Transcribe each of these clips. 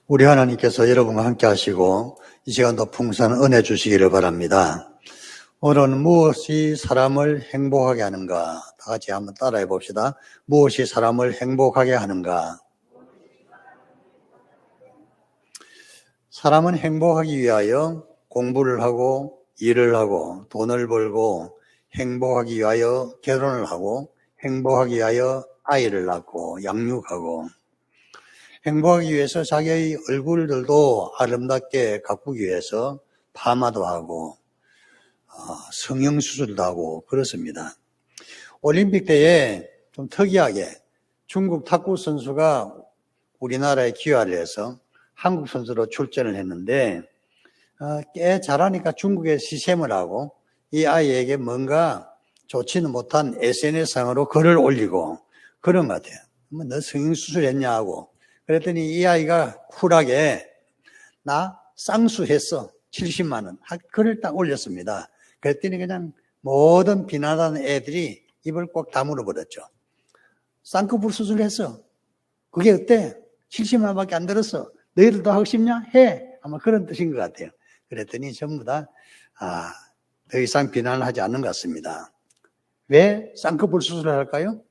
우리 하나님께서 여러분과 함께 하시고 이 시간도 풍성한 은혜 주시기를 바랍니다. 오늘은 무엇이 사람을 행복하게 하는가? 다 같이 한번 따라해 봅시다. 무엇이 사람을 행복하게 하는가? 사람은 행복하기 위하여 공부를 하고 일을 하고 돈을 벌고 행복하기 위하여 결혼을 하고 행복하기 위하여 아이를 낳고 양육하고 행복하기 위해서 자기의 얼굴들도 아름답게 가꾸기 위해서 파마도 하고 성형수술도 하고 그렇습니다. 올림픽 때에 좀 특이하게 중국 탁구 선수가 우리나라에 귀화를 해서 한국 선수로 출전을 했는데 꽤 잘하니까 중국에 시샘을 하고 이 아이에게 뭔가 좋지는 못한 SNS상으로 글을 올리고 그런 것 같아요. 너 성형수술 했냐 하고 그랬더니 이 아이가 쿨하게 나 쌍수했어 70만 원 글을 딱 올렸습니다. 그랬더니 그냥 모든 비난하는 애들이 입을 꼭 다물어 버렸죠. 쌍꺼풀 수술했어. 그게 어때? 70만 원밖에 안 들었어. 너희들도 하고 싶냐? 해. 아마 그런 뜻인 것 같아요. 그랬더니 전부 다 더 이상 비난을 하지 않는 것 같습니다. 왜 쌍꺼풀 수술을 할까요?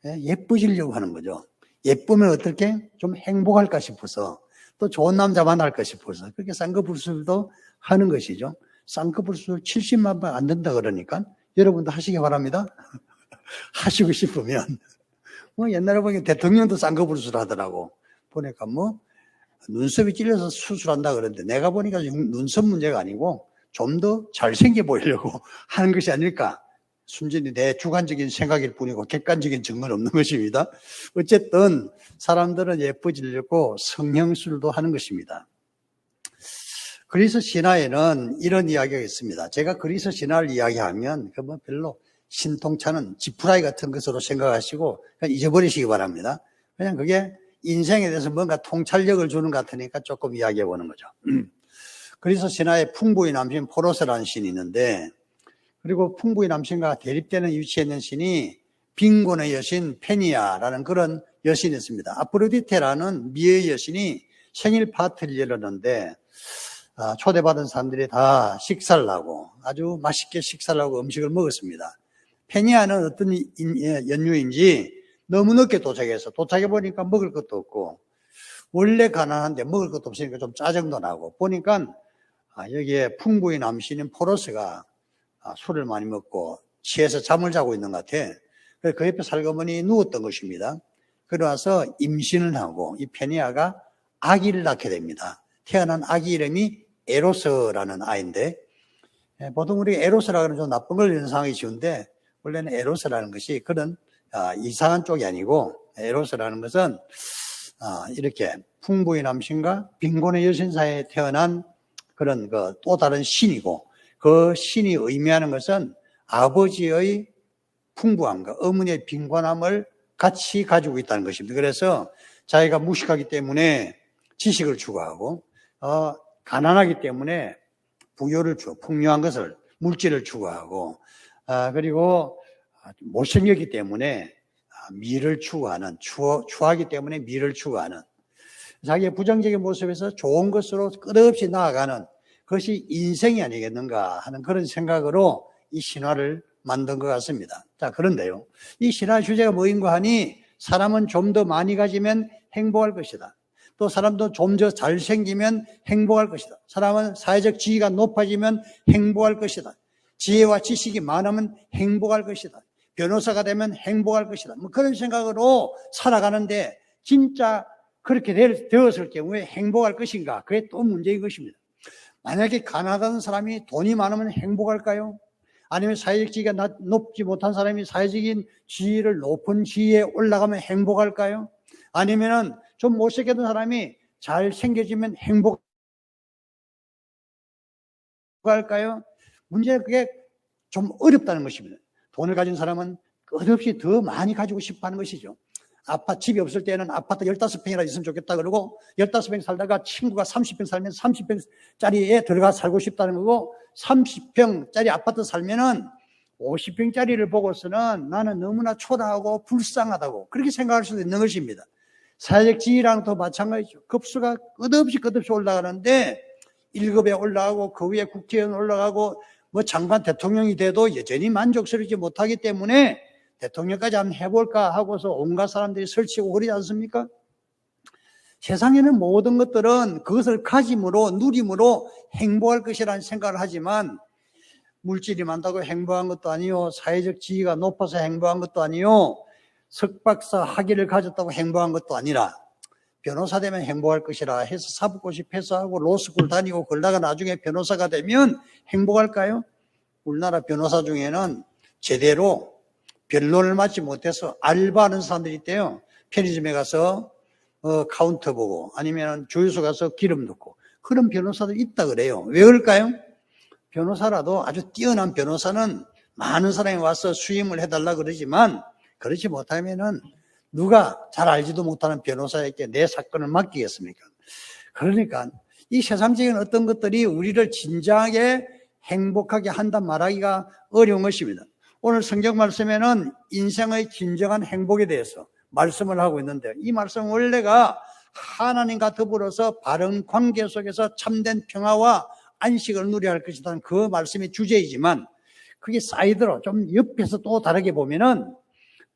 예뻐지려고 하는 거죠. 예쁘면 어떻게? 좀 행복할까 싶어서 또 좋은 남자 만날까 싶어서 그렇게 쌍꺼풀 수술도 하는 것이죠. 쌍꺼풀 수술 70만 원 안 된다 그러니까 여러분도 하시기 바랍니다. 하시고 싶으면 옛날에 보니까 대통령도 쌍꺼풀 수술 하더라고. 보니까 눈썹이 찔려서 수술한다 그러는데 내가 보니까 눈썹 문제가 아니고 좀 더 잘생겨 보이려고 하는 것이 아닐까. 순전히 내 주관적인 생각일 뿐이고 객관적인 증거는 없는 것입니다. 어쨌든 사람들은 예뻐지려고 성형술도 하는 것입니다. 그리스 신화에는 이런 이야기가 있습니다. 제가 그리스 신화를 이야기하면 별로 신통찮은 지푸라기 같은 것으로 생각하시고 그냥 잊어버리시기 바랍니다. 그냥 그게 인생에 대해서 뭔가 통찰력을 주는 것 같으니까 조금 이야기해 보는 거죠. 그리스 신화에 풍부의 남신 포로스라는 신이 있는데 그리고 풍부의 남신과 대립되는 위치에 있는 신이 빈곤의 여신 페니아라는 그런 여신이 있습니다. 아프로디테라는 미의 여신이 생일 파티를 열었는데 초대받은 사람들이 다 식사를 하고 아주 맛있게 식사를 하고 음식을 먹었습니다. 페니아는 어떤 연유인지 너무 늦게 도착해서 도착해 보니까 먹을 것도 없고 원래 가난한데 먹을 것도 없으니까 좀 짜증도 나고 보니까 여기에 풍부의 남신인 포로스가 술을 많이 먹고 취해서 잠을 자고 있는 것 같아. 그래서 그 옆에 살거머니 누웠던 것입니다. 그러나서 임신을 하고 이 페니아가 아기를 낳게 됩니다. 태어난 아기 이름이 에로스라는 아이인데 보통 우리 에로스라는 좀 나쁜 걸 연상하기 쉬운데 원래는 에로스라는 것이 그런 이상한 쪽이 아니고 에로스라는 것은 이렇게 풍부의 남신과 빈곤의 여신 사이에 태어난 그런 또 다른 신이고 그 신이 의미하는 것은 아버지의 풍부함과 어머니의 빈곤함을 같이 가지고 있다는 것입니다. 그래서 자기가 무식하기 때문에 지식을 추구하고 가난하기 때문에 부여를 풍요한 것을 물질을 추구하고 그리고 못생겼기 때문에 미를 추구하는 추하기 때문에 미를 추구하는 자기의 부정적인 모습에서 좋은 것으로 끝없이 나아가는 그것이 인생이 아니겠는가 하는 그런 생각으로 이 신화를 만든 것 같습니다. 자, 그런데요. 이 신화 주제가 뭐인가 하니 사람은 좀 더 많이 가지면 행복할 것이다. 또 사람도 좀 더 잘생기면 행복할 것이다. 사람은 사회적 지위가 높아지면 행복할 것이다. 지혜와 지식이 많으면 행복할 것이다. 변호사가 되면 행복할 것이다. 그런 생각으로 살아가는데 진짜 그렇게 되었을 경우에 행복할 것인가? 그게 또 문제인 것입니다. 만약에 가난한 사람이 돈이 많으면 행복할까요? 아니면 사회적 지위가 높지 못한 사람이 사회적인 지위를 높은 지위에 올라가면 행복할까요? 아니면은 좀 못생겼던 사람이 잘 생겨지면 행복할까요? 문제는 그게 좀 어렵다는 것입니다. 돈을 가진 사람은 끝없이 더 많이 가지고 싶어 하는 것이죠. 집이 없을 때는 아파트 15평이라 있으면 좋겠다 그러고 15평 살다가 친구가 30평 살면 30평짜리에 들어가 살고 싶다는 거고 30평짜리 아파트 살면은 50평짜리를 보고서는 나는 너무나 초라하고 불쌍하다고 그렇게 생각할 수도 있는 것입니다. 사회적 지위랑도 마찬가지죠. 급수가 끝없이 올라가는데 1급에 올라가고 그 위에 국회의원 올라가고 뭐 장관 대통령이 돼도 여전히 만족스럽지 못하기 때문에 대통령까지 한번 해볼까 하고서 온갖 사람들이 설치고 그러지 않습니까? 세상에는 모든 것들은 그것을 가짐으로 누림으로 행복할 것이라는 생각을 하지만 물질이 많다고 행복한 것도 아니요, 사회적 지위가 높아서 행복한 것도 아니요, 석박사 학위를 가졌다고 행복한 것도 아니라 변호사 되면 행복할 것이라 해서 사법고시 패스하고 로스쿨 다니고 그러다가 나중에 변호사가 되면 행복할까요? 우리나라 변호사 중에는 제대로 변론을 맡지 못해서 알바하는 사람들이 있대요. 편의점에 가서 카운터 보고 아니면 주유소 가서 기름 넣고 그런 변호사도 있다 그래요. 왜 그럴까요? 변호사라도 아주 뛰어난 변호사는 많은 사람이 와서 수임을 해달라 그러지만 그렇지 못하면은 누가 잘 알지도 못하는 변호사에게 내 사건을 맡기겠습니까? 그러니까 이 세상적인 어떤 것들이 우리를 진정하게 행복하게 한단 말하기가 어려운 것입니다. 오늘 성경 말씀에는 인생의 진정한 행복에 대해서 말씀을 하고 있는데 이 말씀은 원래가 하나님과 더불어서 바른 관계 속에서 참된 평화와 안식을 누려야 할 것이라는 그 말씀이 주제이지만 그게 사이드로 좀 옆에서 또 다르게 보면은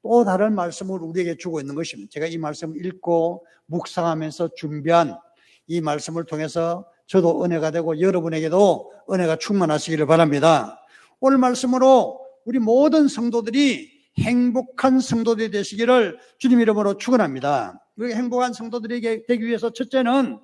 또 다른 말씀을 우리에게 주고 있는 것입니다. 제가 이 말씀을 읽고 묵상하면서 준비한 이 말씀을 통해서 저도 은혜가 되고 여러분에게도 은혜가 충만하시기를 바랍니다. 오늘 말씀으로 우리 모든 성도들이 행복한 성도들이 되시기를 주님 이름으로 축원합니다. 우리 행복한 성도들이 되기 위해서 첫째는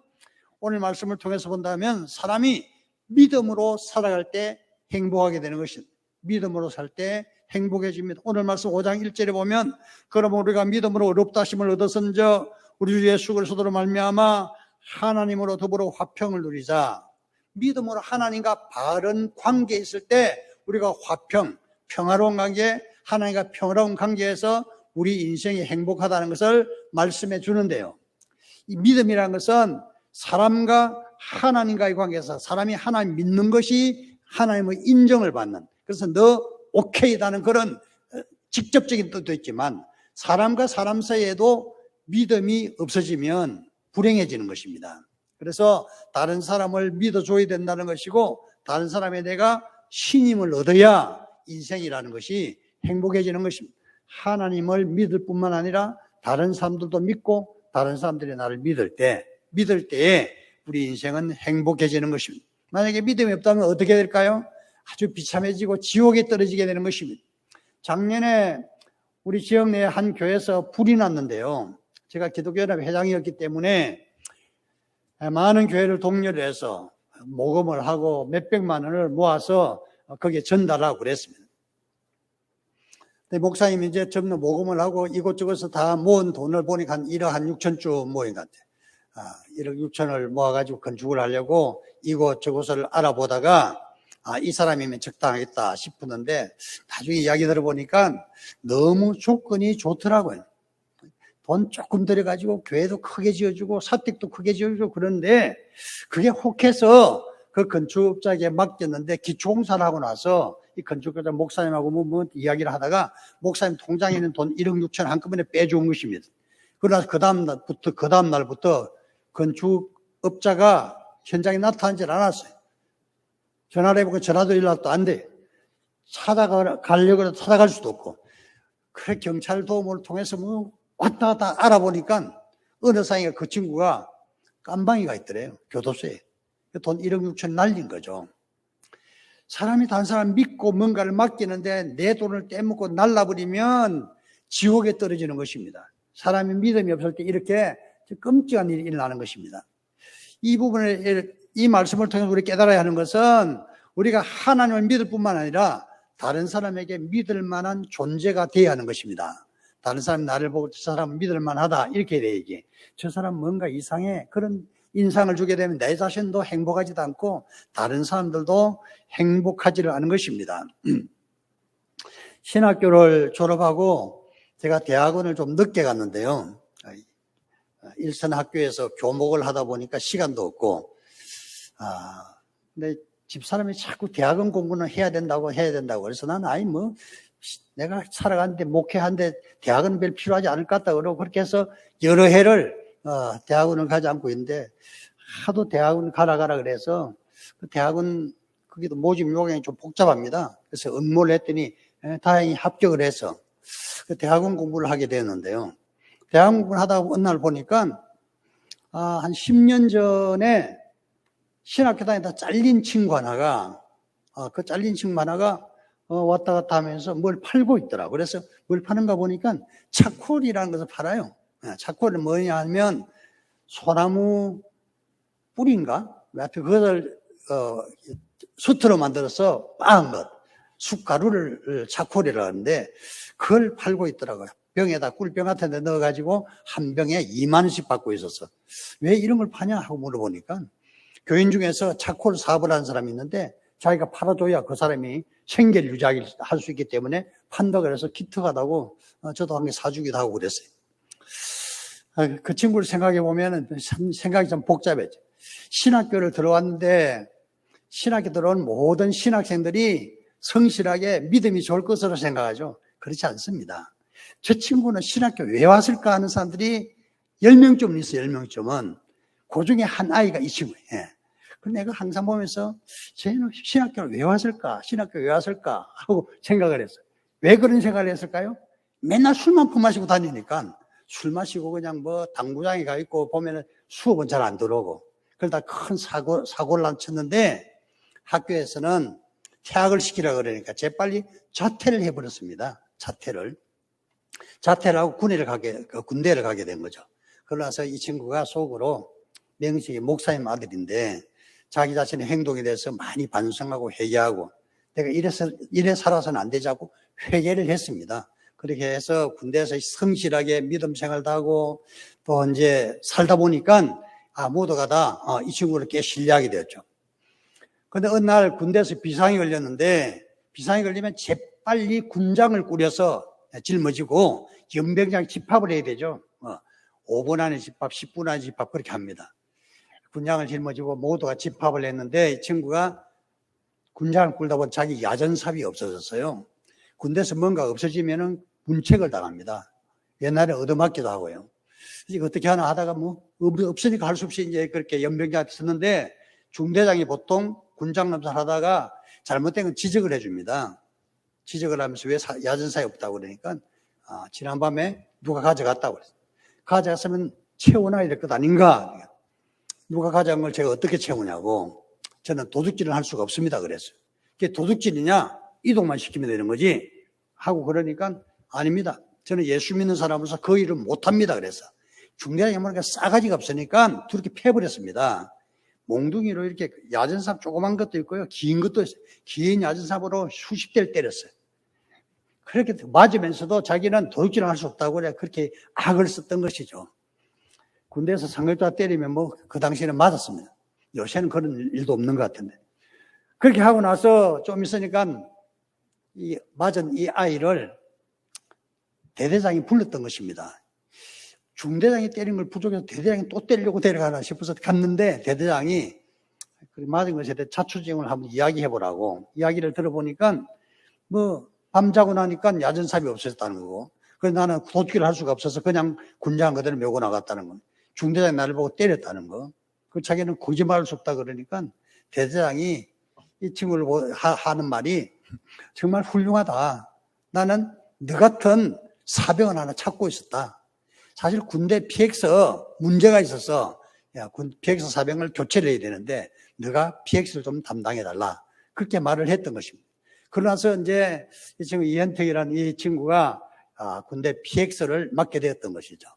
오늘 말씀을 통해서 본다면 사람이 믿음으로 살아갈 때 행복하게 되는 것입니다. 믿음으로 살 때 행복해집니다. 오늘 말씀 5장 1절에 보면 그러면 우리가 믿음으로 의롭다 하심을 얻었은저 우리 주 예수 그리스도로 말미암아 하나님으로 더불어 화평을 누리자. 믿음으로 하나님과 바른 관계에 있을 때 우리가 화평, 평화로운 관계, 하나님과 평화로운 관계에서 우리 인생이 행복하다는 것을 말씀해 주는데요. 이 믿음이라는 것은 사람과 하나님과의 관계에서 사람이 하나님 믿는 것이 하나님의 인정을 받는, 그래서 너 오케이라는 그런 직접적인 뜻도 있지만 사람과 사람 사이에도 믿음이 없어지면 불행해지는 것입니다. 그래서 다른 사람을 믿어줘야 된다는 것이고 다른 사람에 내가 신임을 얻어야 인생이라는 것이 행복해지는 것입니다. 하나님을 믿을 뿐만 아니라 다른 사람들도 믿고 다른 사람들이 나를 믿을 때에 우리 인생은 행복해지는 것입니다. 만약에 믿음이 없다면 어떻게 될까요? 아주 비참해지고 지옥에 떨어지게 되는 것입니다. 작년에 우리 지역 내 한 교회에서 불이 났는데요. 제가 기독교연합 회장이었기 때문에 많은 교회를 독려를 해서 모금을 하고 몇백만 원을 모아서 거기에 전달하고 그랬습니다. 근데 목사님이 이제 전부 모금을 하고 이곳저곳에서 다 모은 돈을 보니까 한 1억 한 6천주 모인 것 같아요. 1억 6천을 모아가지고 건축을 하려고 이곳저곳을 알아보다가 이 사람이면 적당하겠다 싶었는데 나중에 이야기 들어보니까 너무 조건이 좋더라고요. 돈 조금 들여가지고 교회도 크게 지어주고 사택도 크게 지어주고 그런데 그게 혹해서 그 건축업자에게 맡겼는데 기초공사를 하고 나서 이 건축업자 목사님하고 뭐 이야기를 하다가 목사님 통장에 있는 돈 1억 6천 한꺼번에 빼준 것입니다. 그러나 그 다음 날부터 건축업자가 현장에 나타나질 않았어요. 전화를 해보고 전화도 연락도 안 돼. 가려고 해도 찾아갈 수도 없고. 그래 경찰 도움을 통해서 뭐 왔다 갔다 알아보니까 어느 상에 그 친구가 깜방이가 있더래요. 교도소에. 돈 1억 6천 날린 거죠. 사람이 다른 사람 믿고 뭔가를 맡기는데 내 돈을 떼먹고 날라버리면 지옥에 떨어지는 것입니다. 사람이 믿음이 없을 때 이렇게 끔찍한 일이 일어나는 것입니다. 이 부분을 이 말씀을 통해서 우리 깨달아야 하는 것은 우리가 하나님을 믿을 뿐만 아니라 다른 사람에게 믿을 만한 존재가 되어야 하는 것입니다. 다른 사람이 나를 보고 저 사람은 믿을 만하다 이렇게 돼야지. 저 사람 뭔가 이상해. 그런 인상을 주게 되면 내 자신도 행복하지도 않고 다른 사람들도 행복하지를 않은 것입니다. 신학교를 졸업하고 제가 대학원을 좀 늦게 갔는데요. 일선 학교에서 교목을 하다 보니까 시간도 없고 근데 집사람이 자꾸 대학원 공부는 해야 된다고 그래서 난 내가 살아가는데 목회하는데 대학은 별 필요하지 않을 것 같다 그러고 그렇게 해서 여러 해를 대학원을 가지 않고 있는데 하도 대학원 가라 그래서 그 대학원 거기도 모집 요강이 좀 복잡합니다. 그래서 응모를 했더니 다행히 합격을 해서 그 대학원 공부를 하게 되었는데요. 대학원 공부를 하다가 어느 날 보니까 한 10년 전에 신학교 다니다 잘린 친구 하나가 그 잘린 친구 하나가 왔다 갔다 하면서 뭘 팔고 있더라고요. 그래서 뭘 파는가 보니까 차콜이라는 것을 팔아요. 차콜은 뭐냐 하면 소나무 뿌리인가? 하여튼 그것을 수트로 만들어서 빻은 것, 숯가루를 차콜이라고 하는데 그걸 팔고 있더라고요. 병에다 꿀병 같은 데 넣어가지고 한 병에 2만 원씩 받고 있었어. 왜 이런 걸 파냐 하고 물어보니까 교인 중에서 차콜 사업을 하는 사람이 있는데 자기가 팔아줘야 그 사람이 생계를 유지할 수 있기 때문에 판다 그래서 기특하다고 저도 한 개 사주기도 하고 그랬어요. 그 친구를 생각해 보면 생각이 좀 복잡해져. 신학교를 들어왔는데 신학교 들어온 모든 신학생들이 성실하게 믿음이 좋을 것으로 생각하죠. 그렇지 않습니다. 저 친구는 신학교 왜 왔을까 하는 사람들이 10명쯤은 있어요. 10명쯤은. 그 중에 한 아이가 이 친구예요. 그래서 내가 항상 보면서 쟤는 신학교를 왜 왔을까? 신학교 왜 왔을까? 하고 생각을 했어요. 왜 그런 생각을 했을까요? 맨날 술만 퍼마시고 다니니까 술 마시고 그냥 뭐 당구장에 가 있고 보면은 수업은 잘 안 들어오고 그러다 큰 사고를 쳤는데 학교에서는 퇴학을 시키라 그러니까 재빨리 자퇴를 해버렸습니다. 자퇴를 하고 군대를 가게 된 거죠. 그러나서 이 친구가 속으로 명식이 목사님 아들인데 자기 자신의 행동에 대해서 많이 반성하고 회개하고 내가 이래 살아서는 안 되자고 회개를 했습니다. 그렇게 해서 군대에서 성실하게 믿음 생활도 하고 또 이제 살다 보니까 모두가 다 이 친구를 꽤 신뢰하게 되었죠. 그런데 어느 날 군대에서 비상이 걸렸는데 비상이 걸리면 재빨리 군장을 꾸려서 짊어지고 연병장 집합을 해야 되죠. 5분 안에 집합, 10분 안에 집합 그렇게 합니다. 군장을 짊어지고 모두가 집합을 했는데 이 친구가 군장을 끌다 보니 자기 야전삽이 없어졌어요. 군대에서 뭔가 없어지면은 문책을 당합니다. 옛날에 얻어맞기도 하고요. 이거 어떻게 하나 하다가 뭐 없으니까 할 수 없이 이제 그렇게 연병장에 썼는데 중대장이 보통 군장 검사를 하다가 잘못된 건 지적을 해줍니다. 지적을 하면서 왜 야전삽이 없다고 그러니까 지난밤에 누가 가져갔다고 그랬어요. 가져갔으면 채워놔야 될 것 아닌가? 누가 가져간 걸 제가 어떻게 채우냐고. 저는 도둑질을 할 수가 없습니다. 그랬어요. 그게 도둑질이냐? 이동만 시키면 되는 거지. 하고 그러니까 아닙니다. 저는 예수 믿는 사람으로서 그 일을 못합니다. 그래서 중대장이 보니까 싸가지가 없으니까 그렇게 패버렸습니다. 몽둥이로 이렇게 야전삽 조그만 것도 있고요. 긴 것도 있어요. 긴 야전삽으로 수십 대를 때렸어요. 그렇게 맞으면서도 자기는 도둑질을 할 수 없다고 그렇게 악을 썼던 것이죠. 군대에서 상급자 때리면 뭐 그 당시에는 맞았습니다. 요새는 그런 일도 없는 것 같은데. 그렇게 하고 나서 좀 있으니까 맞은 이 아이를 대대장이 불렀던 것입니다. 중대장이 때린 걸 부족해서 대대장이 또 때리려고 데려가나 싶어서 갔는데 대대장이 맞은 것에 대해 자초지종을 한번 이야기해보라고 이야기를 들어보니까 뭐 밤 자고 나니까 야전삽이 없어졌다는 거고 그래서 나는 도둑질을 할 수가 없어서 그냥 군장 그대로 메고 나갔다는 거. 중대장이 나를 보고 때렸다는 거. 그 자기는 거짓말할 수 없다 그러니까 대대장이 이 친구를 하는 말이 정말 훌륭하다. 나는 너 같은 사병을 하나 찾고 있었다. 사실 군대 PX 문제가 있어서 PX 사병을 교체를 해야 되는데 너가 PX를 좀 담당해달라. 그렇게 말을 했던 것입니다. 그러나서 이제 이 친구 이현택이라는 이 친구가 군대 PX를 맡게 되었던 것이죠.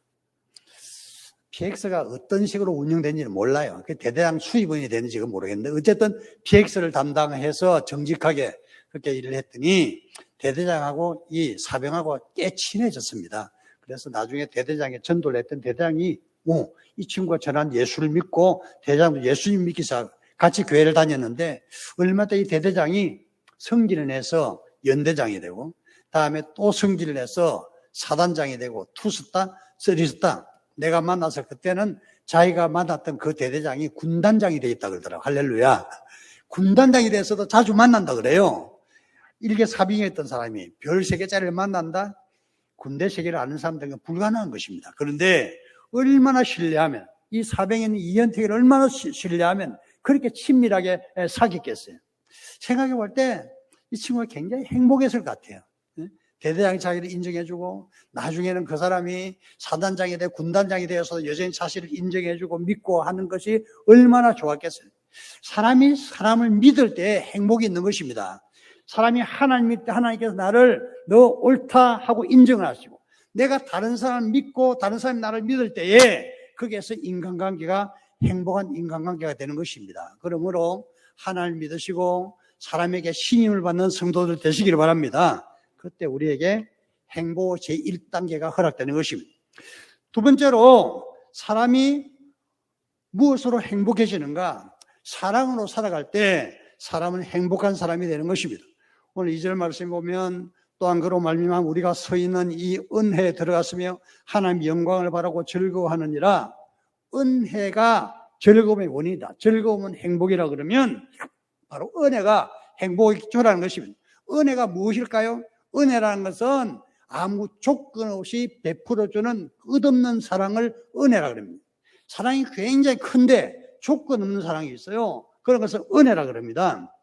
PX가 어떤 식으로 운영되는지는 몰라요. 대대장 수입원이 되는지 모르겠는데 어쨌든 PX를 담당해서 정직하게 그렇게 일을 했더니 대대장하고 이 사병하고 꽤 친해졌습니다. 그래서 나중에 대대장에 전도를 했던 대대장이 이 친구가 전한 예수를 믿고 대대장도 예수님 믿기 시작 같이 교회를 다녔는데 얼마 때 이 대대장이 성진을 해서 연대장이 되고 다음에 또 성진을 해서 사단장이 되고 투스타, 쓰리스타 내가 만나서 그때는 자기가 만났던 그 대대장이 군단장이 되어 있다 그러더라고요. 할렐루야. 군단장이 돼서도 자주 만난다 그래요. 일개사병이었던 사람이 별 3개짜리를 만난다? 군대 세계를 아는 사람들은 불가능한 것입니다. 그런데 얼마나 신뢰하면, 이 사병인 이현택을 얼마나 신뢰하면 그렇게 친밀하게 사귀겠어요. 생각해 볼 때 이 친구가 굉장히 행복했을 것 같아요. 대대장이 자기를 인정해주고 나중에는 그 사람이 사단장이 되고 군단장이 되어서 여전히 자신을 인정해주고 믿고 하는 것이 얼마나 좋았겠어요. 사람이 사람을 믿을 때 행복이 있는 것입니다. 사람이 하나님 믿을 때 하나님께서 나를 너 옳다 하고 인정을 하시고, 내가 다른 사람 믿고 다른 사람이 나를 믿을 때에 거기에서 인간관계가 행복한 인간관계가 되는 것입니다. 그러므로 하나님을 믿으시고 사람에게 신임을 받는 성도들 되시기를 바랍니다. 그때 우리에게 행복 제1단계가 허락되는 것입니다. 두 번째로 사람이 무엇으로 행복해지는가? 사랑으로 살아갈 때 사람은 행복한 사람이 되는 것입니다. 오늘 2절 말씀 보면 또한 그로 말미암아 우리가 서 있는 이 은혜에 들어갔으며 하나님의 영광을 바라고 즐거워하느니라. 은혜가 즐거움의 원인이다. 즐거움은 행복이라 그러면 바로 은혜가 행복의 기초라는 것입니다. 은혜가 무엇일까요? 은혜라는 것은 아무 조건 없이 베풀어주는 끝없는 사랑을 은혜라 그럽니다. 사랑이 굉장히 큰데 조건 없는 사랑이 있어요. 그런 것을 은혜라 그럽니다.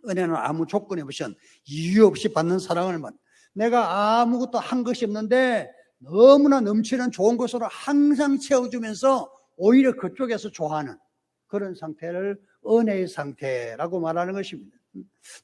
은혜는 아무 조건이 없이 이유 없이 받는 사랑을 말합니다. 내가 아무것도 한 것이 없는데 너무나 넘치는 좋은 것으로 항상 채워주면서 오히려 그쪽에서 좋아하는 그런 상태를 은혜의 상태라고 말하는 것입니다.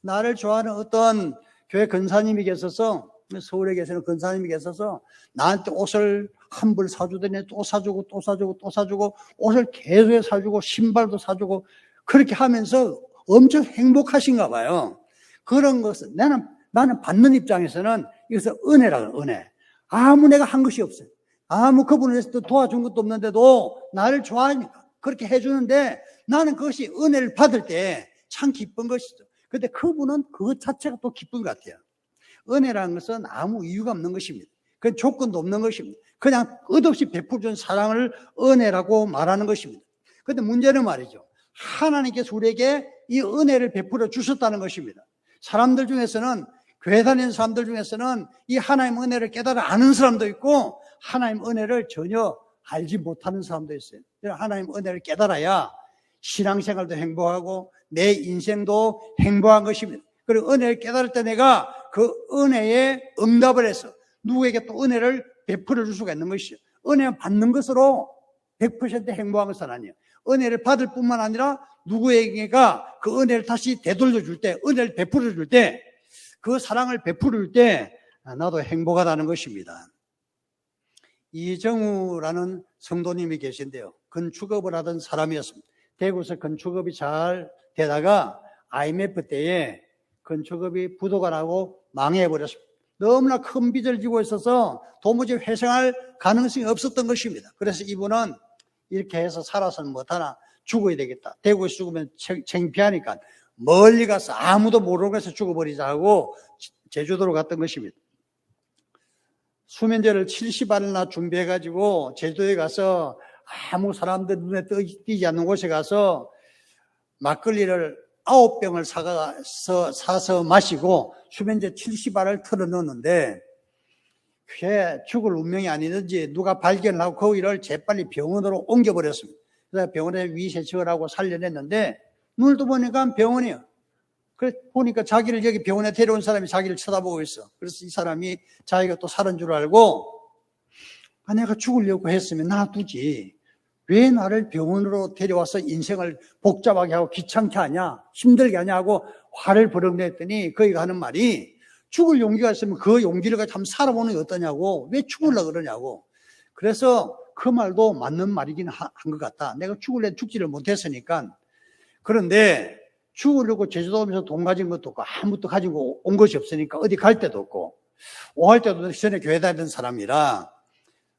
나를 좋아하는 어떤 교회 권사님이 계셔서, 서울에 계시는 권사님이 계셔서 나한테 옷을 한 벌 사주더니 또 사주고 또 사주고 또 사주고 옷을 계속 사주고 신발도 사주고 그렇게 하면서 엄청 행복하신가 봐요. 그런 것은 나는 받는 입장에서는 이것은 은혜라고 해요. 은혜. 아무 내가 한 것이 없어요. 아무 그분을 도와준 것도 없는데도 나를 좋아하니까 그렇게 해주는데 나는 그것이 은혜를 받을 때 참 기쁜 것이죠. 근데 그분은 그것 자체가 또 기쁜 것 같아요. 은혜라는 것은 아무 이유가 없는 것입니다. 그건 조건도 없는 것입니다. 그냥 끝없이 베풀어준 사랑을 은혜라고 말하는 것입니다. 그런데 문제는 말이죠. 하나님께서 우리에게 이 은혜를 베풀어 주셨다는 것입니다. 사람들 중에서는, 교회 다니는 사람들 중에서는 이 하나님의 은혜를 깨달아 아는 사람도 있고 하나님의 은혜를 전혀 알지 못하는 사람도 있어요. 하나님의 은혜를 깨달아야 신앙생활도 행복하고 내 인생도 행복한 것입니다. 그리고 은혜를 깨달을 때 내가 그 은혜에 응답을 해서 누구에게 또 은혜를 베풀어 줄 수가 있는 것이죠. 은혜 받는 것으로 100% 행복한 것은 아니에요. 은혜를 받을 뿐만 아니라 누구에게가 그 은혜를 다시 되돌려 줄 때, 은혜를 베풀어 줄 때, 그 사랑을 베풀어 줄 때 나도 행복하다는 것입니다. 이정우라는 성도님이 계신데요. 건축업을 하던 사람이었습니다. 대구에서 건축업이 잘 되다가 IMF 때에 건축업이 부도가 나고 망해버렸습니다. 너무나 큰 빚을 지고 있어서 도무지 회생할 가능성이 없었던 것입니다. 그래서 이분은 이렇게 해서 살아서는 못하나 죽어야 되겠다. 대구에서 죽으면 창피하니까 멀리 가서 아무도 모르는 곳에서 죽어버리자 하고 제주도로 갔던 것입니다. 수면제를 70알이나 준비해가지고 제주도에 가서 아무 사람들 눈에 띄지 않는 곳에 가서 막걸리를 9병을 사서 마시고 수면제 70알을 털어넣었는데 그게 죽을 운명이 아니든지 누가 발견을 하고 거기를 재빨리 병원으로 옮겨버렸습니다. 그래서 병원에 위세척을 하고 살려냈는데 눈을 떠보니까 병원이요. 그래서 보니까 자기를 여기 병원에 데려온 사람이 자기를 쳐다보고 있어. 그래서 이 사람이 자기가 또 살은 줄 알고 내가 죽으려고 했으면 놔두지. 왜 나를 병원으로 데려와서 인생을 복잡하게 하고 귀찮게 하냐, 힘들게 하냐 하고 화를 버럭냈더니 거기가 하는 말이 죽을 용기가 있으면 그 용기를 가지고 한번 살아보는 게 어떠냐고, 왜 죽으려고 그러냐고. 그래서 그 말도 맞는 말이긴 한 것 같다. 내가 죽을래 죽지를 못했으니까. 그런데 죽으려고 제주도 오면서 돈 가진 것도 없고 아무것도 가지고 온 것이 없으니까 어디 갈 데도 없고 오할 때도 전에 교회 다니던 사람이라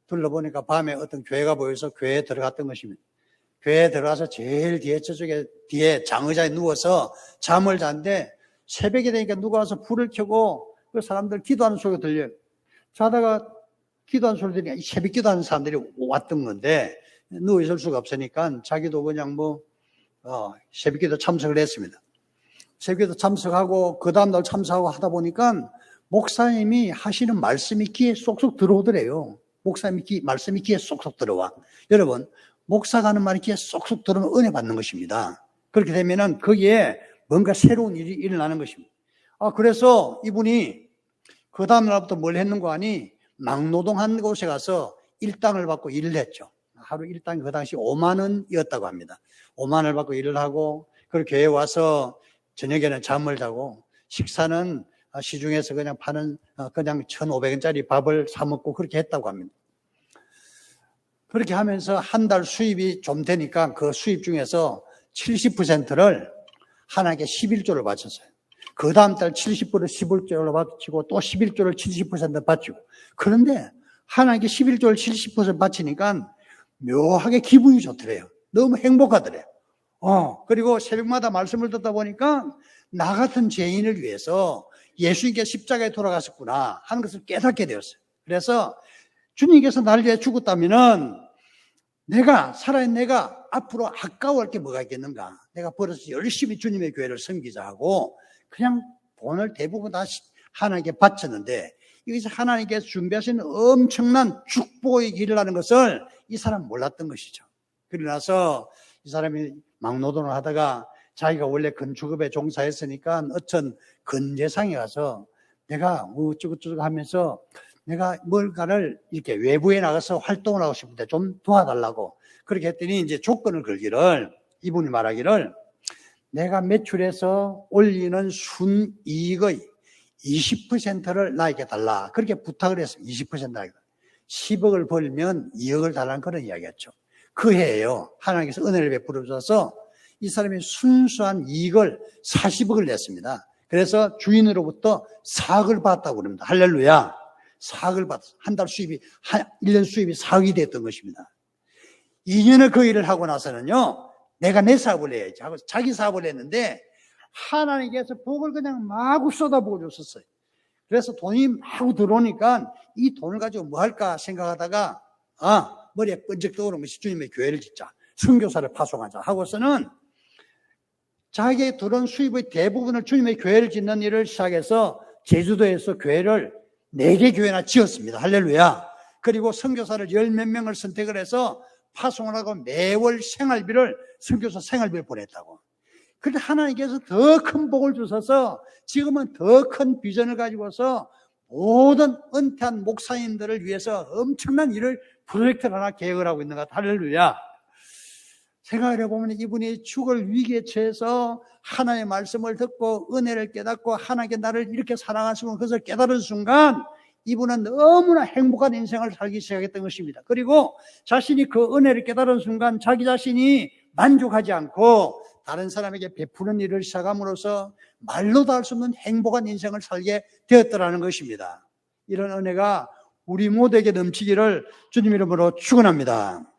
둘러보니까 밤에 어떤 교회가 보여서 교회에 들어갔던 것입니다. 교회에 들어가서 제일 뒤에 저쪽에 뒤에 장의자에 누워서 잠을 잤는데 새벽이 되니까 누가 와서 불을 켜고 그 사람들 기도하는 소리가 들려요. 자다가 기도하는 소리 들으니까 새벽 기도하는 사람들이 왔던 건데 누워있을 수가 없으니까 자기도 그냥 새벽 기도 참석을 했습니다. 설교도 참석하고 그 다음날 참석하고 하다 보니까 목사님이 하시는 말씀이 귀에 쏙쏙 들어오더래요. 목사님이 말씀이 귀에 쏙쏙 들어와. 여러분, 목사가 하는 말이 귀에 쏙쏙 들어오면 은혜 받는 것입니다. 그렇게 되면은 거기에 뭔가 새로운 일이 일어나는 것입니다. 그래서 이분이 그 다음날부터 뭘 했는가 하니 막노동한 곳에 가서 일당을 받고 일을 했죠. 하루 일당이 그 당시 5만 원이었다고 합니다. 5만 원을 받고 일을 하고, 그리고 교회에 와서 저녁에는 잠을 자고, 식사는 시중에서 그냥 파는 그냥 1,500원짜리 밥을 사 먹고 그렇게 했다고 합니다. 그렇게 하면서 한 달 수입이 좀 되니까 그 수입 중에서 70%를 하나님께 11조를 바쳤어요. 그 다음 달 70%를 11조를 바치고 또 11조를 70% 바치고. 그런데 하나님께 11조를 70% 바치니까 묘하게 기분이 좋더래요. 너무 행복하더래요. 그리고 새벽마다 말씀을 듣다 보니까 나 같은 죄인을 위해서 예수님께 십자가에 돌아가셨구나 하는 것을 깨닫게 되었어요. 그래서 주님께서 나를 위해 죽었다면은 살아있는 내가 앞으로 아까워할 게 뭐가 있겠는가. 내가 벌어서 열심히 주님의 교회를 섬기자 하고 그냥 돈을 대부분 다 하나님께 바쳤는데, 여기서 하나님께서 준비하신 엄청난 축복의 길을 하는 것을 이 사람은 몰랐던 것이죠. 그러고 나서 이 사람이 막노동을 하다가 자기가 원래 건축업에 종사했으니까 어떤 건재상에 가서 내가 어쩌고저쩌고 하면서 내가 뭔가를 이렇게 외부에 나가서 활동을 하고 싶은데 좀 도와달라고 그렇게 했더니 이제 조건을 걸기를, 이분이 말하기를 내가 매출해서 올리는 순이익의 20%를 나에게 달라. 그렇게 부탁을 했어요. 20% 나에게. 10억을 벌면 2억을 달라는 그런 이야기였죠. 그 해에요, 하나님께서 은혜를 베풀어 주셔서 이 사람이 순수한 이익을 40억을 냈습니다. 그래서 주인으로부터 4억을 받았다고 그럽니다. 할렐루야. 4억을 받았어요. 한 달 수입이, 1년 수입이 4억이 됐던 것입니다. 2년을 그 일을 하고 나서는요, 내가 내 사업을 해야지 하고 자기 사업을 했는데 하나님께서 복을 그냥 마구 쏟아부어 줬었어요. 그래서 돈이 마구 들어오니까 이 돈을 가지고 뭐 할까 생각하다가 머리에 번쩍 떠오르는 것이 주님의 교회를 짓자, 선교사를 파송하자 하고서는 자기의 들어온 수입의 대부분을 주님의 교회를 짓는 일을 시작해서 제주도에서 교회를 4개 교회나 지었습니다. 할렐루야. 그리고 선교사를 10몇 명을 선택을 해서 파송을 하고 매월 선교사 생활비를 보냈다고. 그런데 하나님께서 더 큰 복을 주셔서 지금은 더 큰 비전을 가지고서 모든 은퇴한 목사님들을 위해서 엄청난 일을, 프로젝트를 하나 계획을 하고 있는 것 같아요. 할렐루야. 생각을 해보면 이분이 죽을 위기에 처해서 하나님의 말씀을 듣고 은혜를 깨닫고 하나님께 나를 이렇게 사랑하시고 그것을 깨달은 순간 이분은 너무나 행복한 인생을 살기 시작했던 것입니다. 그리고 자신이 그 은혜를 깨달은 순간 자기 자신이 만족하지 않고 다른 사람에게 베푸는 일을 시작함으로써 말로도 할 수 없는 행복한 인생을 살게 되었더라는 것입니다. 이런 은혜가 우리 모두에게 넘치기를 주님 이름으로 축원합니다.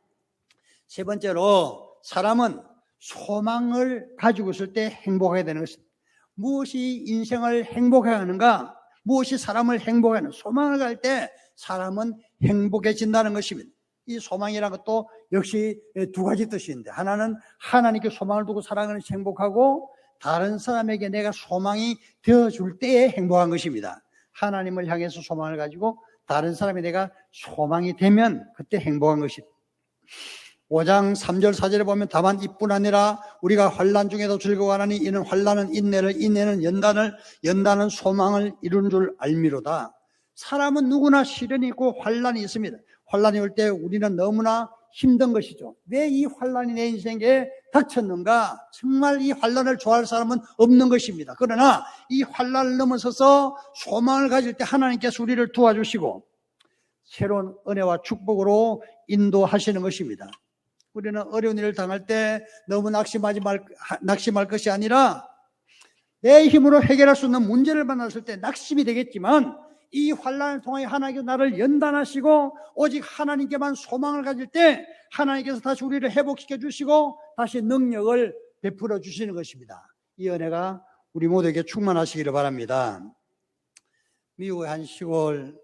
세 번째로, 사람은 소망을 가지고 있을 때 행복하게 되는 것입니다. 무엇이 인생을 행복하게 하는가? 무엇이 사람을 행복하게 하는가? 소망을 가질 때 사람은 행복해진다는 것입니다. 이 소망이라는 것도 역시 두 가지 뜻이 있는데, 하나는 하나님께 소망을 두고 살아가는 것이 행복하고, 다른 사람에게 내가 소망이 되어줄 때에 행복한 것입니다. 하나님을 향해서 소망을 가지고 다른 사람이 내가 소망이 되면 그때 행복한 것입니다. 5장 3절 4절에 보면 다만 이뿐 아니라 우리가 환난 중에도 즐거워하나니 이는 환난은 인내를, 인내는 연단을, 연단은 소망을 이룬 줄 알미로다. 사람은 누구나 시련이 있고 환난이 있습니다. 환난이 올 때 우리는 너무나 힘든 것이죠. 왜 이 환난이 내 인생에 닥쳤는가? 정말 이 환난을 좋아할 사람은 없는 것입니다. 그러나 이 환난을 넘어서서 소망을 가질 때 하나님께서 우리를 도와주시고 새로운 은혜와 축복으로 인도하시는 것입니다. 우리는 어려운 일을 당할 때 너무 낙심할 것이 아니라 내 힘으로 해결할 수 없는 문제를 만났을 때 낙심이 되겠지만, 이 환난을 통해 하나님께서 나를 연단하시고 오직 하나님께만 소망을 가질 때 하나님께서 다시 우리를 회복시켜 주시고 다시 능력을 베풀어 주시는 것입니다. 이 은혜가 우리 모두에게 충만하시기를 바랍니다. 미국의 한 시골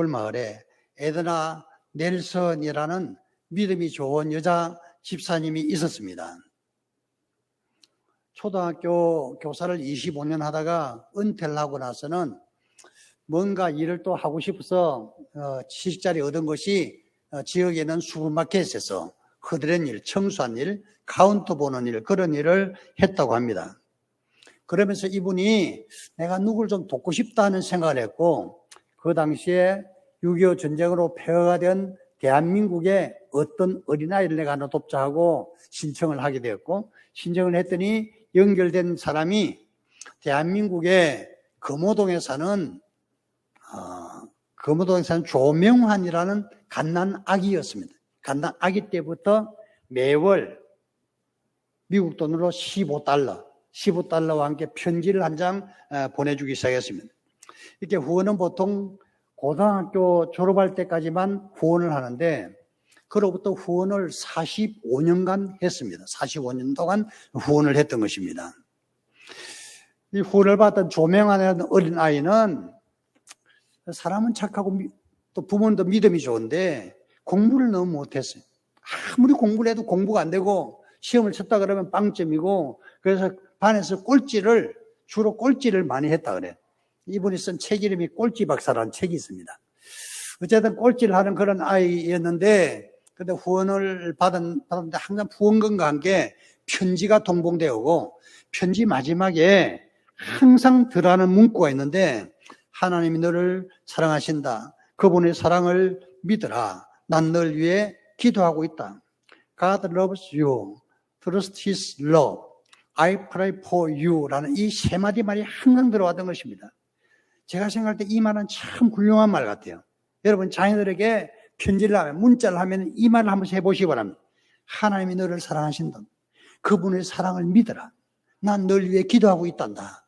마을에 에드나 넬슨이라는 믿음이 좋은 여자 집사님이 있었습니다. 초등학교 교사를 25년 하다가 은퇴를 하고 나서는 뭔가 일을 또 하고 싶어서 취직자리 얻은 것이 지역에는 슈퍼마켓에서 허드렛 일, 청소한 일, 카운터 보는 일, 그런 일을 했다고 합니다. 그러면서 이분이 내가 누굴 좀 돕고 싶다 하는 생각을 했고, 그 당시에 6.25 전쟁으로 폐허가 된 대한민국의 어떤 어린아이를 내가 하나 돕자 하고 신청을 하게 되었고, 신청을 했더니 연결된 사람이 대한민국의 금호동에 사는 조명환이라는 갓난 아기였습니다. 갓난 아기 때부터 매월 미국 돈으로 15달러와 함께 편지를 한 장 보내주기 시작했습니다. 이렇게 후원은 보통 고등학교 졸업할 때까지만 후원을 하는데, 그로부터 후원을 45년간 했습니다. 45년 동안 후원을 했던 것입니다. 이 후원을 받던 조명환이라는 어린아이는 사람은 착하고 또 부모님도 믿음이 좋은데 공부를 너무 못했어요. 아무리 공부를 해도 공부가 안 되고 시험을 쳤다 그러면 빵점이고, 그래서 반에서 주로 꼴찌를 많이 했다 그래요. 이분이 쓴 책 이름이 꼴찌 박사라는 책이 있습니다. 어쨌든 꼴찌를 하는 그런 아이였는데, 근데 후원을 받았는데 항상 후원금과 함께 편지가 동봉되어 오고, 편지 마지막에 항상 들어가는 문구가 있는데, 하나님이 너를 사랑하신다. 그분의 사랑을 믿어라. 난 널 위해 기도하고 있다. God loves you. Trust His love. I pray for you. 라는 이 세 마디 말이 항상 들어왔던 것입니다. 제가 생각할 때 이 말은 참 훌륭한 말 같아요. 여러분 자녀들에게 편지를 하면, 문자를 하면 이 말을 한번 해보시기 바랍니다. 하나님이 너를 사랑하신다. 그분의 사랑을 믿어라. 난 널 위해 기도하고 있단다.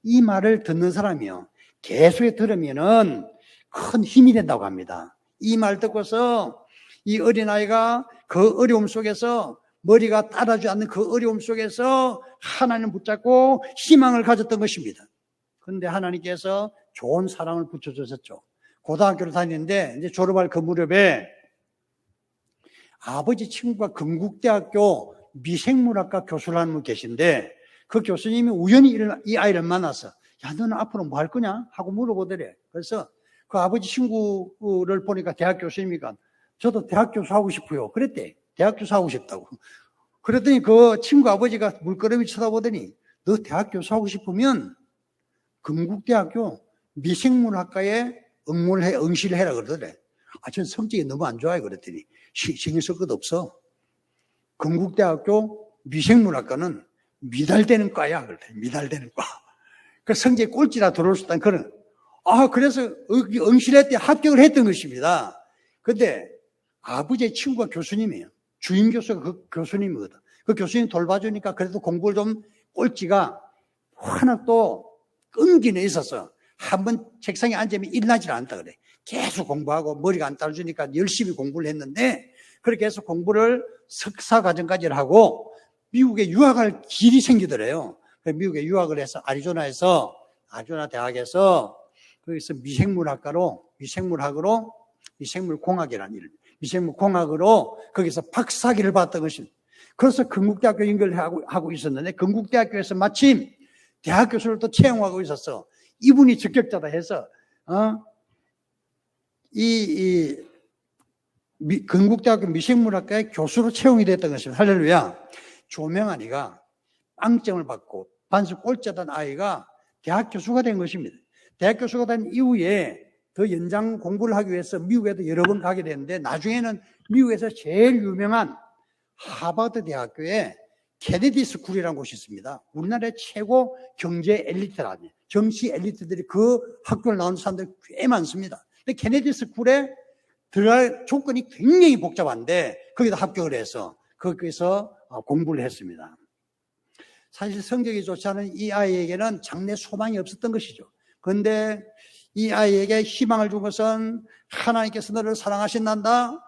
이 말을 듣는 사람이요, 계속 들으면은 큰 힘이 된다고 합니다. 이 말 듣고서 이 어린아이가 그 어려움 속에서, 머리가 따라주지 않는 그 어려움 속에서 하나님을 붙잡고 희망을 가졌던 것입니다. 그런데 하나님께서 좋은 사랑을 붙여주셨죠. 고등학교를 다니는데 이제 졸업할 그 무렵에 아버지 친구가 건국대학교 미생물학과 교수를 하는 분 계신데, 그 교수님이 우연히 이 아이를 만나서 야, 너는 앞으로 뭐 할 거냐? 하고 물어보더래. 그래서 그 아버지 친구를 보니까 대학 교수님이니까 저도 대학 교수 하고 싶어요. 그랬대. 대학 교수 하고 싶다고. 그랬더니 그 친구 아버지가 물끄러미 쳐다보더니 너 대학 교수 하고 싶으면 건국대학교 미생물학과에 응시를 해라 그러더래. 아, 전 성적이 너무 안 좋아요. 그랬더니 신경 쓸 것도 없어. 건국대학교 미생물학과는 미달되는 과야. 그랬더니 미달되는 과. 그 성적이 꼴찌라 들어올 수 있다는 그런. 그래서 응시를 했더니 합격을 했던 것입니다. 근데 아버지의 친구가 교수님이에요. 주임 교수가 그 교수님이거든. 그 교수님 돌봐주니까 그래도 공부를 좀, 꼴찌가 하나 또 끈기는 있었어. 한번 책상에 앉으면 일나질 않다 그래. 계속 공부하고 머리가 안 따라주니까 열심히 공부를 했는데, 그렇게 해서 공부를 석사 과정까지 하고 미국에 유학할 길이 생기더래요. 미국에 유학을 해서 아리조나 대학에서 거기서 미생물공학으로 거기서 박사학위를 받던 것입니다. 그래서 건국대학교 연결하고 있었는데, 건국대학교에서 마침 대학 교수를 또 채용하고 있었어. 이분이 적격자다 해서 건국대학교 미생물학과의 교수로 채용이 됐던 것입니다. 할렐루야. 조명환이가 빵점을 받고 반수 꼴찌하던 아이가 대학 교수가 된 것입니다. 대학 교수가 된 이후에 더 연장 공부를 하기 위해서 미국에도 여러 번 가게 됐는데, 나중에는 미국에서 제일 유명한 하버드 대학교에 케네디 스쿨이라는 곳이 있습니다. 우리나라의 최고 경제 엘리트라니, 정치 엘리트들이 그 학교를 나온 사람들이 꽤 많습니다. 근데 케네디 스쿨에 들어갈 조건이 굉장히 복잡한데 거기다 합격을 해서 거기서 공부를 했습니다. 사실 성적이 좋지 않은 이 아이에게는 장래 소망이 없었던 것이죠. 그런데 이 아이에게 희망을 준 것은 하나님께서 너를 사랑하신단다.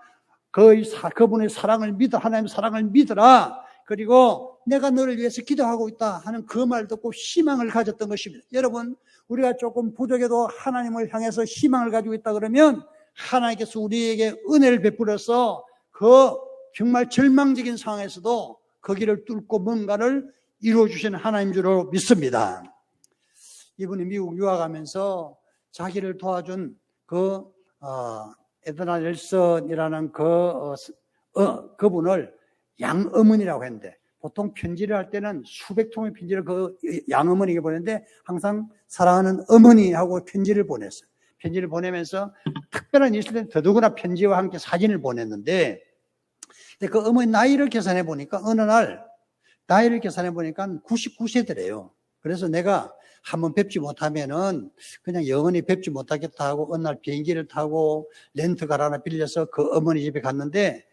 그분의 사랑을 믿어, 하나님의 사랑을 믿어라. 그리고 내가 너를 위해서 기도하고 있다 하는 그 말 듣고 희망을 가졌던 것입니다. 여러분, 우리가 조금 부족해도 하나님을 향해서 희망을 가지고 있다 그러면 하나님께서 우리에게 은혜를 베풀어서 그 정말 절망적인 상황에서도 그 길을 뚫고 뭔가를 이루어주시는 하나님 줄로 믿습니다. 이분이 미국 유학하면서 자기를 도와준 에드나 넬슨이라는 그분을 양어머니라고 했는데, 보통 편지를 할 때는 수백 통의 편지를 그 양어머니에게 보냈는데 항상 사랑하는 어머니하고 편지를 보냈어요. 편지를 보내면서 특별한 일일 때는 더더구나 편지와 함께 사진을 보냈는데, 근데 그 어머니 나이를 계산해 보니까 어느 날 나이를 계산해 보니까 99세더래요. 그래서 내가 한번 뵙지 못하면은 그냥 영원히 뵙지 못하겠다 하고 어느 날 비행기를 타고 렌트카를 하나 빌려서 그 어머니 집에 갔는데,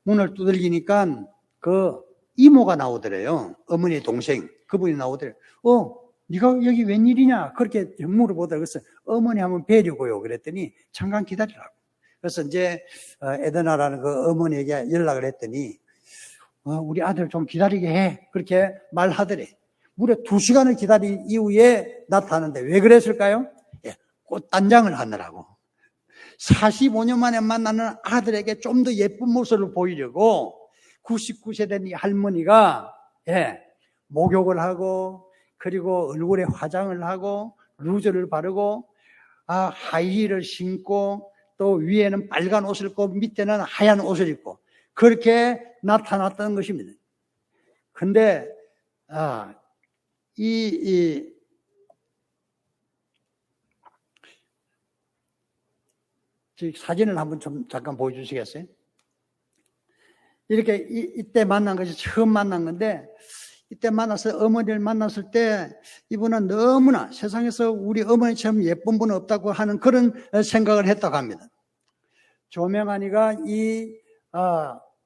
문을 두들기니까 그 이모가 나오더래요. 어머니의 동생, 그분이 나오더래요. 네가 여기 웬일이냐? 그렇게 물어보더라고요. 그래서 어머니 한번 뵈려고요. 그랬더니 잠깐 기다리라고. 그래서 이제 에드나라는 그 어머니에게 연락을 했더니 우리 아들 좀 기다리게 해. 그렇게 말하더래. 무려 2시간을 기다린 이후에 나타나는데 왜 그랬을까요? 꽃단장을 하느라고. 45년 만에 만나는 아들에게 좀 더 예쁜 모습을 보이려고 99세 된 이 할머니가 목욕을 하고, 그리고 얼굴에 화장을 하고 루즈를 바르고 하이힐을 신고, 또 위에는 빨간 옷을 입고 밑에는 하얀 옷을 입고 그렇게 나타났다는 것입니다. 근데 이 사진을 한번 좀 잠깐 보여주시겠어요? 이렇게 이때 만난 것이 처음 만난 건데, 이때 만나서 어머니를 만났을 때 이분은 너무나 세상에서 우리 어머니처럼 예쁜 분은 없다고 하는 그런 생각을 했다고 합니다. 조명환이가 이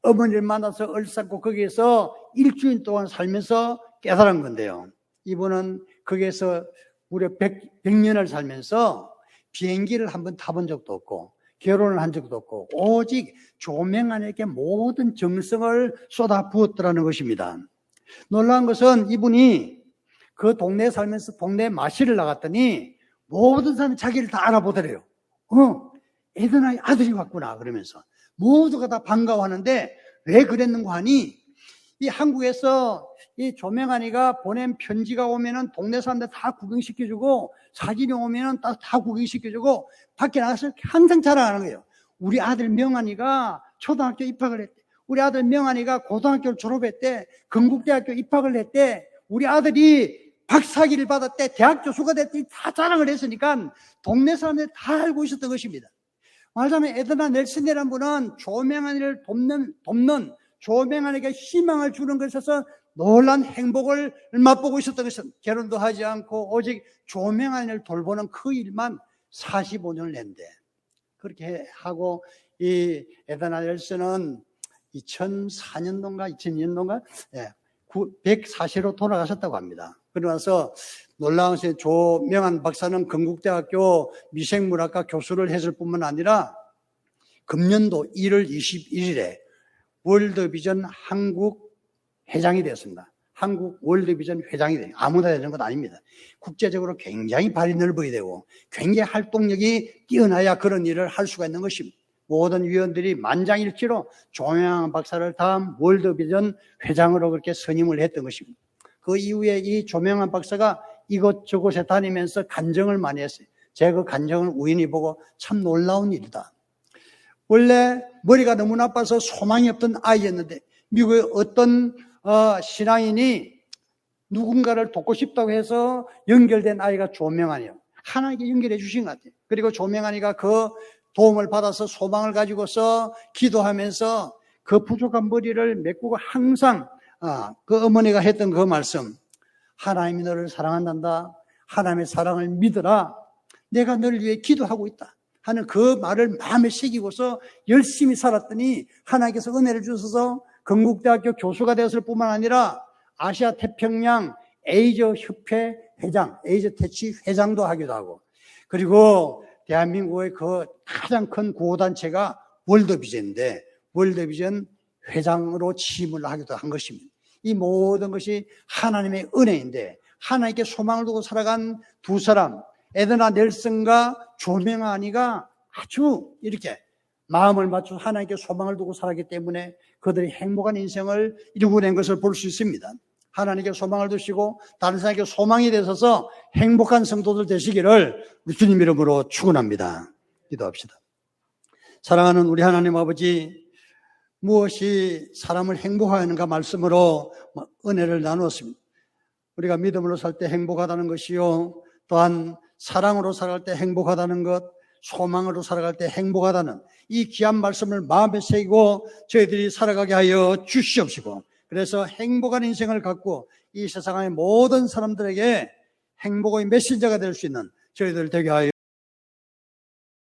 어머니를 만나서 얼싸고 거기에서 일주일 동안 살면서 깨달은 건데요. 이분은 거기에서 무려 100년을 살면서 비행기를 한번 타본 적도 없고 결혼을 한 적도 없고 오직 조명환에게 모든 정성을 쏟아 부었더라는 것입니다. 놀라운 것은 이분이 그 동네에 살면서 동네 마실을 나갔더니 모든 사람이 자기를 다 알아보더래요. 에드나의 아들이 왔구나 그러면서 모두가 다 반가워하는데 왜 그랬는가 하니, 이 한국에서 이 조명환이가 보낸 편지가 오면은 동네 사람들 다 구경시켜주고, 사진이 오면은 다 구경시켜주고, 밖에 나가서 항상 자랑하는 거예요. 우리 아들 명환이가 초등학교 입학을 했대. 우리 아들 명환이가 고등학교를 졸업했대. 건국대학교 입학을 했대. 우리 아들이 박사학위를 받았대. 대학 교수가 됐대. 다 자랑을 했으니까 동네 사람들이 다 알고 있었던 것입니다. 말하자면 에드나 넬슨이라는 분은 조명환이를 돕는 조명환에게 희망을 주는 것에서 놀란 행복을 맛보고 있었던 것은, 결혼도 하지 않고 오직 조명환을 돌보는 그 일만 45년을 낸대. 그렇게 하고 이 에드나 넬슨은 2004년도인가 2002년도인가 104세로 돌아가셨다고 합니다. 그러면서 놀라운 것이 조명환 박사는 건국대학교 미생물학과 교수를 했을 뿐만 아니라 금년도 1월 21일에 월드비전 한국 회장이 되었습니다. 한국 월드비전 회장이 돼요. 아무나 되는 건 아닙니다. 국제적으로 굉장히 발이 넓어야 되고 굉장히 활동력이 뛰어나야 그런 일을 할 수가 있는 것입니다. 모든 위원들이 만장일치로 조명환 박사를 다음 월드비전 회장으로 그렇게 선임을 했던 것입니다. 그 이후에 이 조명환 박사가 이곳저곳에 다니면서 간증을 많이 했어요. 제가 그 간증을 우연히 보고 참 놀라운 일이다. 원래 머리가 너무 나빠서 소망이 없던 아이였는데 미국의 어떤 신앙인이 누군가를 돕고 싶다고 해서 연결된 아이가 조명환이에요. 하나님께 연결해 주신 것 같아요. 그리고 조명환이가 그 도움을 받아서 소망을 가지고서 기도하면서 그 부족한 머리를 메꾸고 항상 그 어머니가 했던 그 말씀, 하나님이 너를 사랑한단다. 하나님의 사랑을 믿어라. 내가 너를 위해 기도하고 있다 하는 그 말을 마음에 새기고서 열심히 살았더니 하나님께서 은혜를 주셔서 건국대학교 교수가 되었을 뿐만 아니라 아시아 태평양 에이저 협회 회장, 에이저 태치 회장도 하기도 하고, 그리고 대한민국의 그 가장 큰 구호단체가 월드비전인데 월드비전 회장으로 취임을 하기도 한 것입니다. 이 모든 것이 하나님의 은혜인데 하나님께 소망을 두고 살아간 두 사람, 에드나 넬슨과 조명환이가 아주 이렇게 마음을 맞춰 하나님께 소망을 두고 살았기 때문에 그들이 행복한 인생을 이루어낸 것을 볼 수 있습니다. 하나님께 소망을 두시고 다른 사람에게 소망이 되셔서 행복한 성도들 되시기를 우리 주님 이름으로 축원합니다. 기도합시다. 사랑하는 우리 하나님 아버지, 무엇이 사람을 행복하게 하는가 말씀으로 은혜를 나누었습니다. 우리가 믿음으로 살 때 행복하다는 것이요, 또한 사랑으로 살아갈 때 행복하다는 것, 소망으로 살아갈 때 행복하다는 이 귀한 말씀을 마음에 새기고 저희들이 살아가게 하여 주시옵시고, 그래서 행복한 인생을 갖고 이 세상의 모든 사람들에게 행복의 메신저가 될 수 있는 저희들 되게 하여